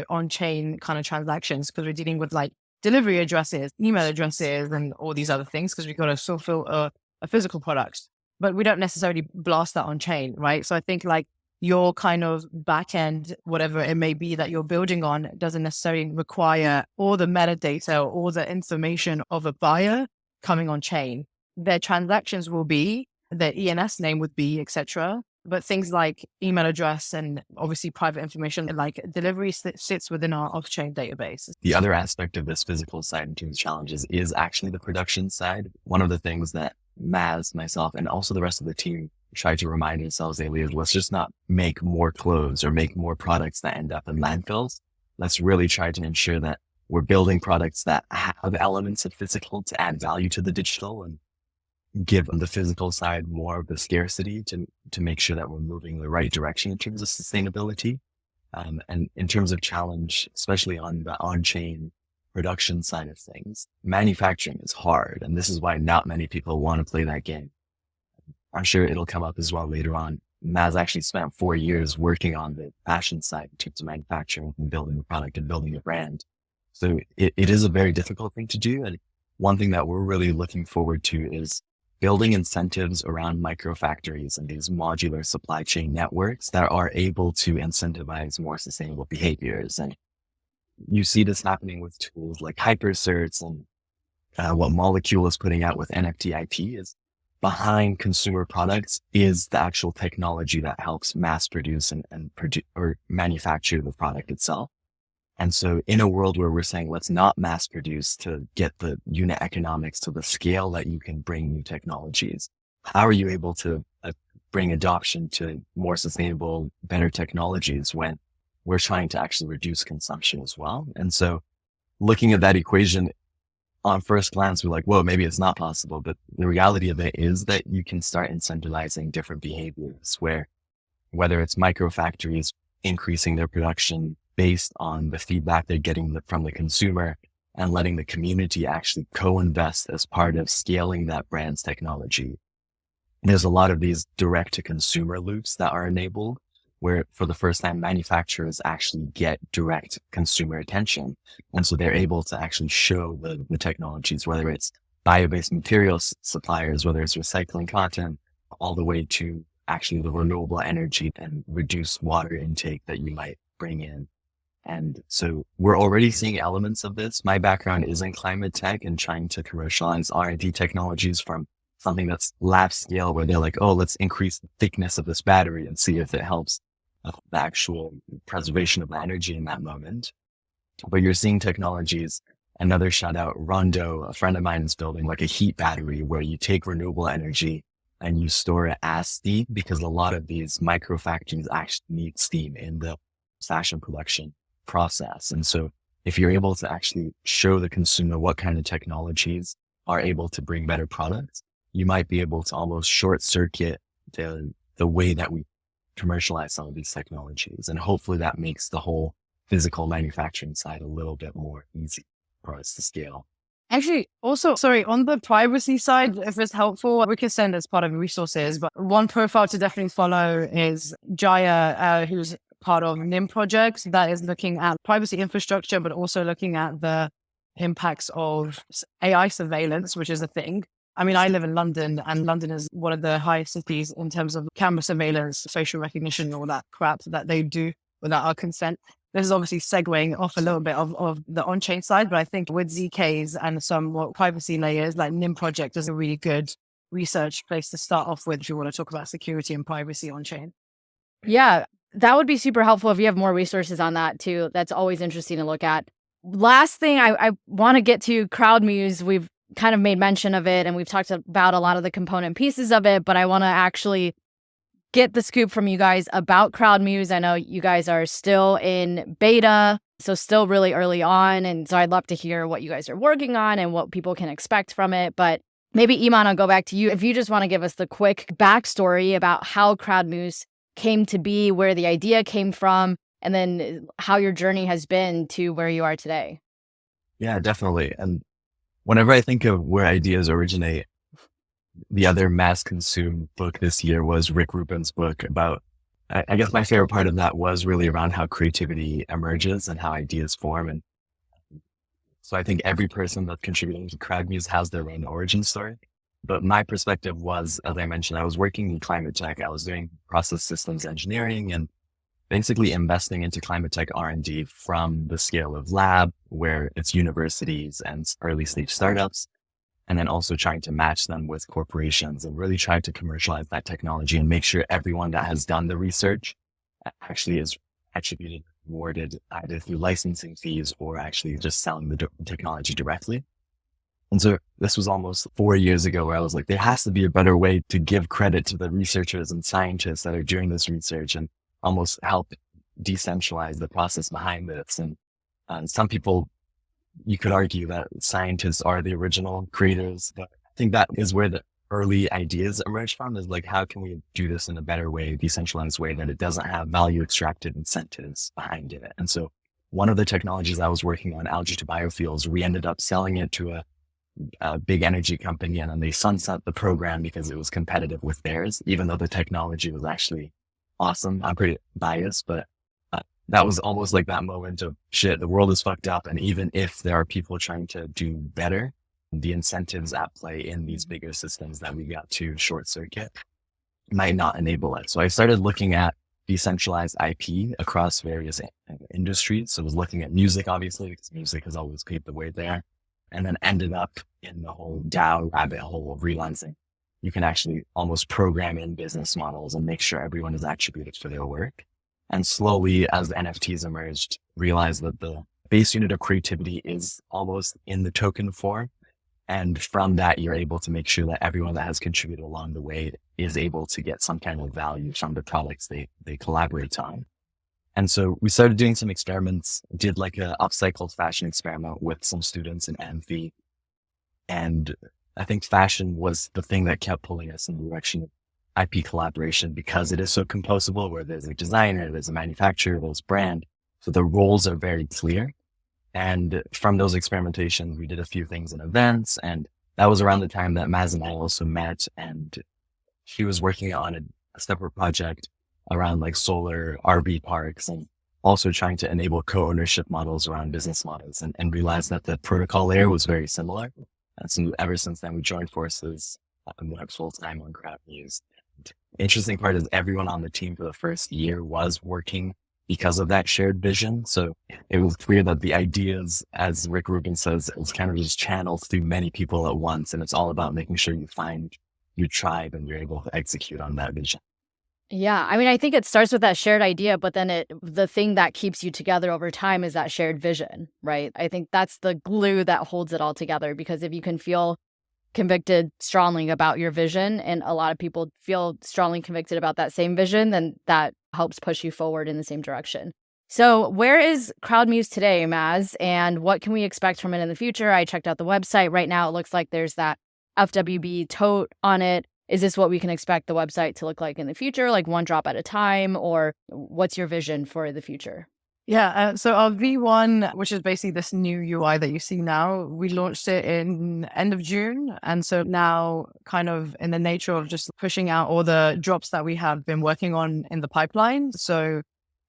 on-chain kind of transactions, because we're dealing with like delivery addresses, email addresses, and all these other things, because we've got to fulfill a physical product. But we don't necessarily blast that on chain, right? So I think like your kind of back end, whatever it may be that you're building on, doesn't necessarily require all the metadata or all the information of a buyer coming on chain. Their transactions will be, their ENS name would be, etc. But things like email address and obviously private information like delivery sits within our off-chain database. The other aspect of this physical side in terms of challenges is actually the production side. One of the things that Maz, myself, and also the rest of the team try to remind ourselves daily is let's just not make more clothes or make more products that end up in landfills. Let's really try to ensure that we're building products that have elements of physical to add value to the digital and give the physical side more of the scarcity to make sure that we're moving in the right direction in terms of sustainability. And in terms of challenge, especially on the on-chain production side of things, manufacturing is hard. And this is why not many people want to play that game. I'm sure it'll come up as well later on. Maz actually spent 4 years working on the fashion side in terms of manufacturing and building a product and building a brand. So it is a very difficult thing to do. And one thing that we're really looking forward to is building incentives around microfactories and these modular supply chain networks that are able to incentivize more sustainable behaviors. And you see this happening with tools like Hypercerts and what Molecule is putting out with NFT IP is behind consumer products is the actual technology that helps mass produce and produce or manufacture the product itself. And so in a world where we're saying, let's not mass produce to get the unit economics to the scale that you can bring new technologies, how are you able to bring adoption to more sustainable, better technologies when we're trying to actually reduce consumption as well? And so looking at that equation on first glance, we're like, whoa, maybe it's not possible. But the reality of it is that you can start incentivizing different behaviors where whether it's microfactories increasing their production based on the feedback they're getting from the consumer and letting the community actually co-invest as part of scaling that brand's technology. And there's a lot of these direct to consumer loops that are enabled where for the first time manufacturers actually get direct consumer attention. And so they're able to actually show the technologies, whether it's bio-based materials suppliers, whether it's recycling content, all the way to actually the renewable energy and reduced water intake that you might bring in. And so we're already seeing elements of this. My background is in climate tech and trying to commercialize R&D technologies from something that's lab scale where they're like, oh, let's increase the thickness of this battery and see if it helps the actual preservation of the energy in that moment. But you're seeing technologies, another shout out, Rondo, a friend of mine is building like a heat battery where you take renewable energy and you store it as steam because a lot of these microfactories actually need steam in the fashion production process. And so if you're able to actually show the consumer what kind of technologies are able to bring better products, you might be able to almost short circuit the way that we commercialize some of these technologies. And hopefully that makes the whole physical manufacturing side a little bit more easy for us to scale. Actually, also, sorry, on the privacy side, if it's helpful, we can send as part of resources, but one profile to definitely follow is Jaya, who's part of NIM project that is looking at privacy infrastructure, but also looking at the impacts of AI surveillance, which is a thing. I mean, I live in London and London is one of the highest cities in terms of camera surveillance, facial recognition, all that crap that they do without our consent. This is obviously segueing off a little bit of the on-chain side, but I think with ZKs and some more privacy layers, like NIM project is a really good research place to start off with if you want to talk about security and privacy on-chain. Yeah, that would be super helpful if you have more resources on that too. That's always interesting to look at. Last thing I want to get to Crowdmuse. We've kind of made mention of it and we've talked about a lot of the component pieces of it, but I want to actually get the scoop from you guys about Crowdmuse. I know you guys are still in beta, so still really early on. And so I'd love to hear what you guys are working on and what people can expect from it. But maybe Eiman, I'll go back to you. If you just want to give us the quick backstory about how Crowdmuse came to be, where the idea came from, and then how your journey has been to where you are today. Yeah, definitely. And whenever I think of where ideas originate, the other mass consumed book this year was Rick Rubin's book about, I guess my favorite part of that was really around how creativity emerges and how ideas form. And so I think every person that's contributing to Crowdmuse has their own origin story. But my perspective was, as I mentioned, I was working in climate tech. I was doing process systems engineering and basically investing into climate tech R&D from the scale of lab, where it's universities and early stage startups, and then also trying to match them with corporations and really try to commercialize that technology and make sure everyone that has done the research actually is attributed, rewarded either through licensing fees or actually just selling the technology directly. And so this was almost 4 years ago where I was like, there has to be a better way to give credit to the researchers and scientists that are doing this research and almost help decentralize the process behind this. And some people, you could argue that scientists are the original creators, but I think that is where early ideas emerged from is like, how can we do this in a better way, decentralized way that it doesn't have value extracted incentives behind it? And so one of the technologies I was working on, algae to biofuels, we ended up selling it to a big energy company, and then they sunset the program because it was competitive with theirs, even though the technology was actually awesome. I'm pretty biased, but that was almost like that moment of shit, the world is fucked up. And even if there are people trying to do better, the incentives at play in these bigger systems that we got to short circuit might not enable it. So I started looking at decentralized IP across various industries. So I was looking at music, obviously, because music has always paved the way there, and then ended up in the whole DAO rabbit hole of realizing you can actually almost program in business models and make sure everyone is attributed for their work. And slowly, as the NFTs emerged, realized that the base unit of creativity is almost in the token form. And from that, you're able to make sure that everyone that has contributed along the way is able to get some kind of value from the products they collaborate on. And so we started doing some experiments, did like a upcycled fashion experiment with some students in Amphi. And I think fashion was the thing that kept pulling us in the direction of IP collaboration because it is so composable, where there's a designer, there's a manufacturer, there's brand. So the roles are very clear. And from those experimentations, we did a few things in events. And that was around the time that Maz and I also met. And she was working on a separate project around like solar RV parks and also trying to enable co-ownership models around business models, and realized that the protocol layer was very similar. And so ever since then, we joined forces and worked full time on Crowdmuse. Interesting part is everyone on the team for the first year was working because of that shared vision. So it was clear that the ideas, as Rick Rubin says, it was kind of just channeled through many people at once. And it's all about making sure you find your tribe and you're able to execute on that vision. Yeah, I mean, I think it starts with that shared idea, but then the thing that keeps you together over time is that shared vision, right? I think that's the glue that holds it all together, because if you can feel convicted strongly about your vision, and a lot of people feel strongly convicted about that same vision, then that helps push you forward in the same direction. So where is Crowdmuse today, Maz, and what can we expect from it in the future? I checked out the website. Right now, it looks like there's that FWB tote on it. Is this what we can expect the website to look like in the future, like one drop at a time, or what's your vision for the future? Yeah, so our V1, which is basically this new UI that you see now, we launched it in end of June. And so now kind of in the nature of just pushing out all the drops that we have been working on in the pipeline. So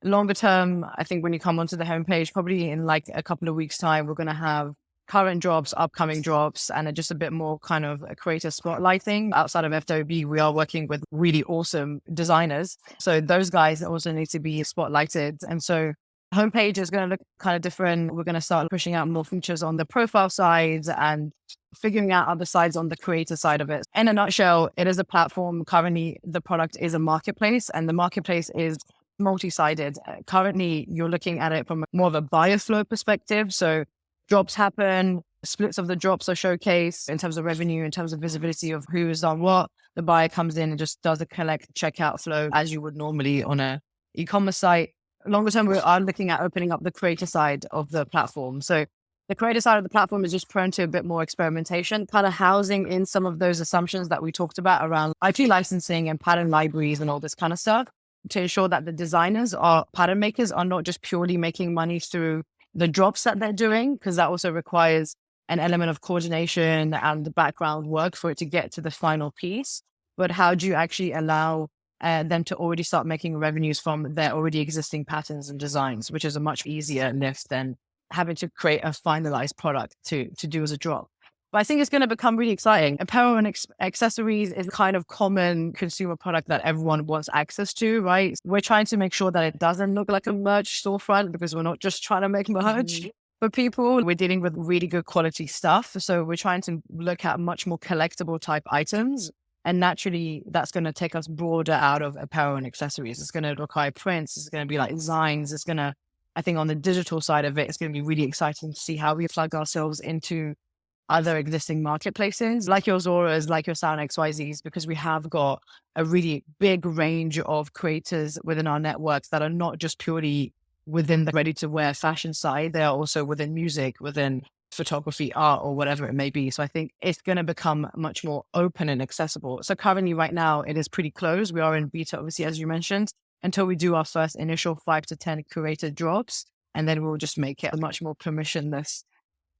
longer term, I think when you come onto the homepage, probably in like a couple of weeks' time, we're going to have current drops, upcoming drops, and just a bit more kind of a creator spotlighting. Outside of FWB, we are working with really awesome designers. So those guys also need to be spotlighted. And so homepage is going to look kind of different. We're going to start pushing out more features on the profile side and figuring out other sides on the creator side of it. In a nutshell, it is a platform. Currently, the product is a marketplace, and the marketplace is multi-sided. Currently, you're looking at it from more of a buyer flow perspective. So drops happen, splits of the drops are showcased in terms of revenue, in terms of visibility of who has done what. The buyer comes in and just does a collect checkout flow as you would normally on a e-commerce site. Longer term, we are looking at opening up the creator side of the platform. So the creator side of the platform is just prone to a bit more experimentation, kind of housing in some of those assumptions that we talked about around IP licensing and pattern libraries and all this kind of stuff, to ensure that the designers or pattern makers are not just purely making money through the drops that they're doing, because that also requires an element of coordination and the background work for it to get to the final piece. But how do you actually allow them to already start making revenues from their already existing patterns and designs, which is a much easier lift than having to create a finalized product to do as a drop. But I think it's going to become really exciting. Apparel and accessories is kind of common consumer product that everyone wants access to, right? We're trying to make sure that it doesn't look like a merch storefront, because we're not just trying to make merch for people. We're dealing with really good quality stuff. So we're trying to look at much more collectible type items. And naturally, that's going to take us broader out of apparel and accessories. It's going to require prints. It's going to be like designs. It's going to, I think on the digital side of it, it's going to be really exciting to see how we plug ourselves into other existing marketplaces like your Zoras, like your Sound XYZs, because we have got a really big range of creators within our networks that are not just purely within the ready to wear fashion side. They are also within music, within photography, art, or whatever it may be. So I think it's going to become much more open and accessible. So currently right now it is pretty closed. We are in beta, obviously, as you mentioned, until we do our first initial 5 to 10 curated drops. And then we'll just make it a much more permissionless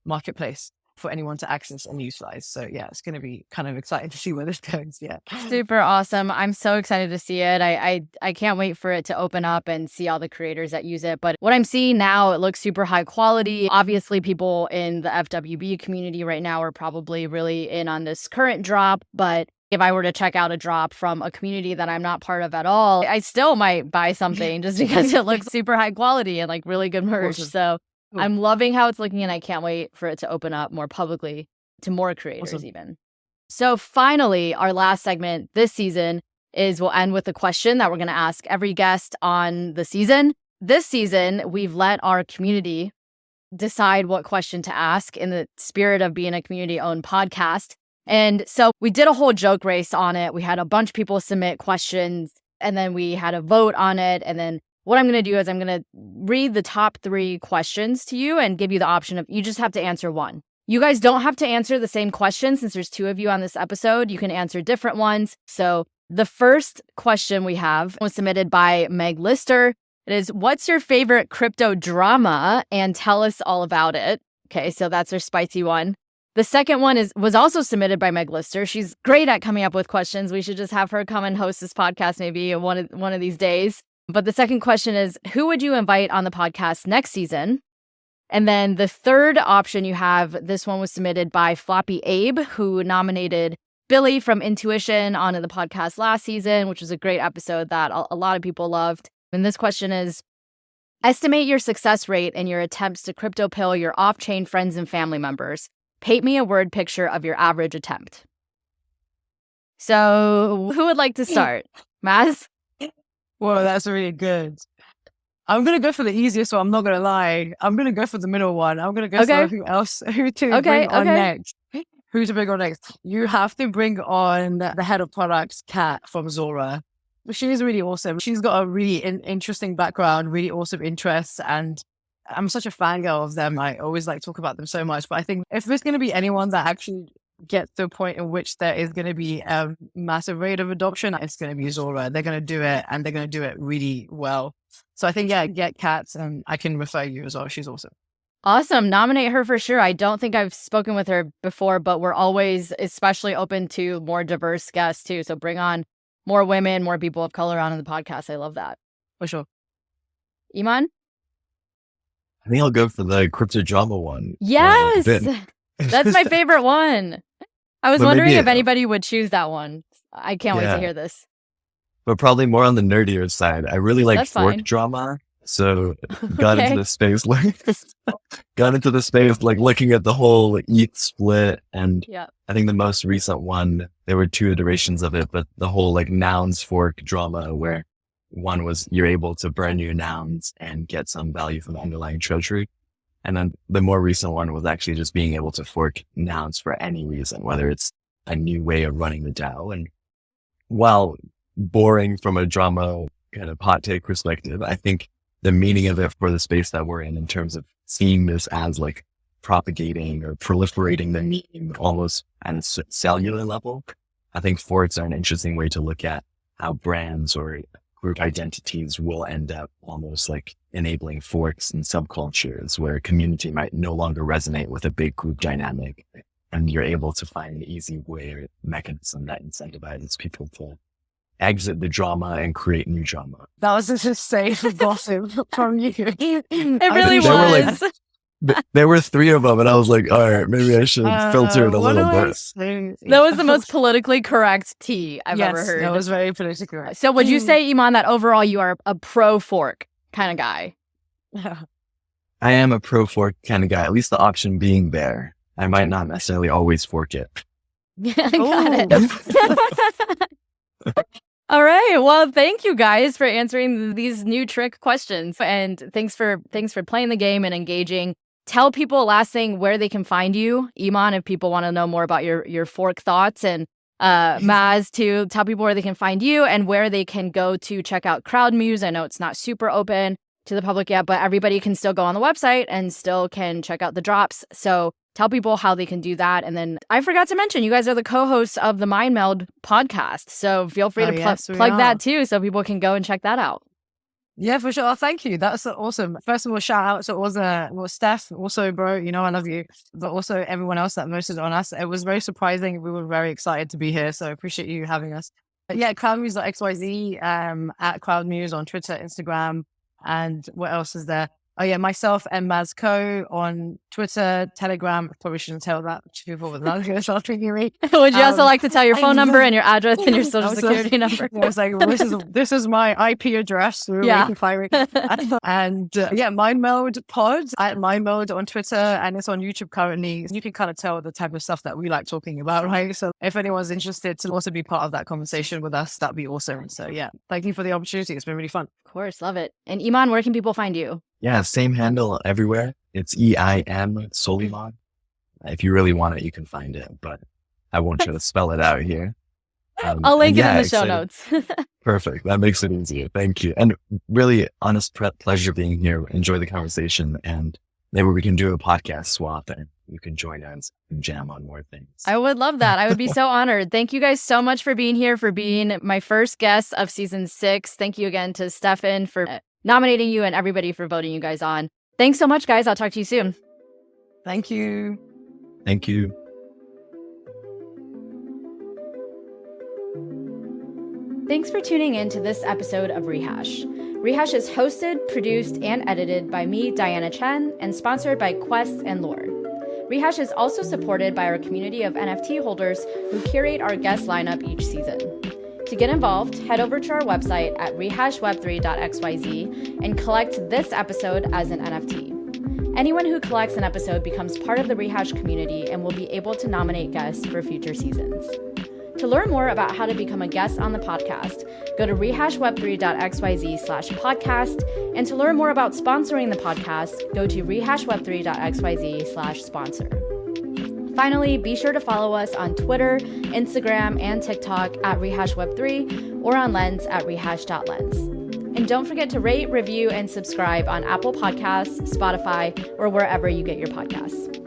marketplace for anyone to access and utilize. So yeah, it's going to be kind of exciting to see where this goes. Yeah. Super awesome. I'm so excited to see it. I can't wait for it to open up and see all the creators that use it. But what I'm seeing now, it looks super high quality. Obviously, people in the FWB community right now are probably really in on this current drop. But if I were to check out a drop from a community that I'm not part of at all, I still might buy something just because it looks super high quality and like really good merch. Awesome. So I'm loving how it's looking, and I can't wait for it to open up more publicly to more creators even. So finally, our last segment this season is we'll end with a question that we're going to ask every guest on the season. This season, we've let our community decide what question to ask in the spirit of being a community-owned podcast. And so we did a whole joke race on it. We had a bunch of people submit questions, and then we had a vote on it. And then what I'm going to do is I'm going to read the top 3 questions to you and give you the option of you just have to answer one. You guys don't have to answer the same question since there's 2 of you on this episode. You can answer different ones. So the first question we have was submitted by Meg Lister. It is, what's your favorite crypto drama? And tell us all about it. Okay, so that's our spicy one. The second one was also submitted by Meg Lister. She's great at coming up with questions. We should just have her come and host this podcast maybe one of these days. But the second question is, who would you invite on the podcast next season? And then the third option you have, this one was submitted by Floppy Abe, who nominated Billy from Intuition onto the podcast last season, which was a great episode that a lot of people loved. And this question is, estimate your success rate in your attempts to crypto pill your off-chain friends and family members. Paint me a word picture of your average attempt. So who would like to start? Maz? Whoa, that's really good. I'm going to go for the easiest one. I'm not going to lie. I'm going to go for the middle one. I'm going to go for who to bring on next. Who to bring on next? You have to bring on the head of products, Kat from Zora. She's really awesome. She's got a really interesting background, really awesome interests, and I'm such a fangirl of them. I always like talk about them so much. But I think if there's going to be anyone that actually gets to a point in which there is going to be a massive rate of adoption, it's going to be Zora. They're going to do it, and they're going to do it really well. So I think, yeah, get Kat, and I can refer you as well. She's awesome. Awesome. Nominate her for sure. I don't think I've spoken with her before, but we're always especially open to more diverse guests too. So bring on more women, more people of color on the podcast. I love that. For sure. Iman? I think I'll go for the crypto drama one. Yes. That's my favorite one. I was wondering if anybody would choose that one. I can't wait to hear this. But probably more on the nerdier side. I really like fork drama. So got into the space, like looking at the whole ETH split. And I think the most recent one, there were 2 iterations of it, but the whole like nouns fork drama where one was you're able to burn your nouns and get some value from the underlying treasury. And then the more recent one was actually just being able to fork nouns for any reason, whether it's a new way of running the DAO. And while boring from a drama kind of hot take perspective, I think the meaning of it for the space that we're in terms of seeing this as like propagating or proliferating the meme almost at a cellular level, I think forks are an interesting way to look at how brands or group identities will end up almost like enabling forks and subcultures where a community might no longer resonate with a big group dynamic. And you're able to find an easy way or mechanism that incentivizes people to exit the drama and create new drama. That was just a safe gossip from you. It really was. There were 3 of them, and I was like, all right, maybe I should filter it a little bit. That was the most politically correct tea I've ever heard. That was very politically correct. So would you say, Iman, that overall you are a pro-fork kind of guy? I am a pro-fork kind of guy, at least the option being there. I might not necessarily always fork it. Yeah, got it. All right. Well, thank you guys for answering these new trick questions. And thanks for playing the game and engaging. Tell people, last thing, where they can find you. Iman, if people want to know more about your fork thoughts, and Maz, too. Tell people where they can find you and where they can go to check out Crowdmuse. I know it's not super open to the public yet, but everybody can still go on the website and still can check out the drops. So tell people how they can do that. And then I forgot to mention, you guys are the co-hosts of the Mind Meld podcast. So feel free to plug that too, so people can go and check that out. Yeah, for sure. Oh, thank you. That's awesome. First of all, shout out to Steph, also, bro, you know, I love you, but also everyone else that voted on us. It was very surprising. We were very excited to be here. So I appreciate you having us. But yeah, Crowdmuse.xyz, at Crowdmuse on Twitter, Instagram, and what else is there? Oh yeah, myself and Maz Co on Twitter, Telegram. Probably shouldn't tell that to people, but that's going to start tricking me. Would you also like to tell your phone number and your address and your social security number? I was like, well, this is my IP address. So yeah. And Mind Meld Pod at Mind Meld on Twitter, and it's on YouTube currently. You can kind of tell the type of stuff that we like talking about, right? So if anyone's interested to also be part of that conversation with us, that'd be awesome. So yeah, thank you for the opportunity. It's been really fun. Of course, love it. And Eiman, where can people find you? Yeah, same handle everywhere. It's EIM Soliman. If you really want it, you can find it, but I won't try to spell it out here. I'll link it in the show notes. Perfect. That makes it easier. Thank you. And really honest pleasure being here. Enjoy the conversation, and maybe we can do a podcast swap and you can join us and jam on more things. I would love that. I would be so honored. Thank you guys so much for being here, for being my first guest of season 6. Thank you again to Stefan for nominating you and everybody for voting you guys on. Thanks so much, guys. I'll talk to you soon. Thank you. Thank you. Thanks for tuning in to this episode of Rehash. Rehash is hosted, produced, and edited by me, Diana Chen, and sponsored by Quest and Lore. Rehash is also supported by our community of NFT holders who curate our guest lineup each season. To get involved, head over to our website at rehashweb3.xyz and collect this episode as an NFT. Anyone who collects an episode becomes part of the Rehash community and will be able to nominate guests for future seasons. To learn more about how to become a guest on the podcast, go to rehashweb3.xyz/podcast. And to learn more about sponsoring the podcast, go to rehashweb3.xyz/sponsor. Finally, be sure to follow us on Twitter, Instagram, and TikTok at rehashweb3 or on Lens at rehash.lens. And don't forget to rate, review, and subscribe on Apple Podcasts, Spotify, or wherever you get your podcasts.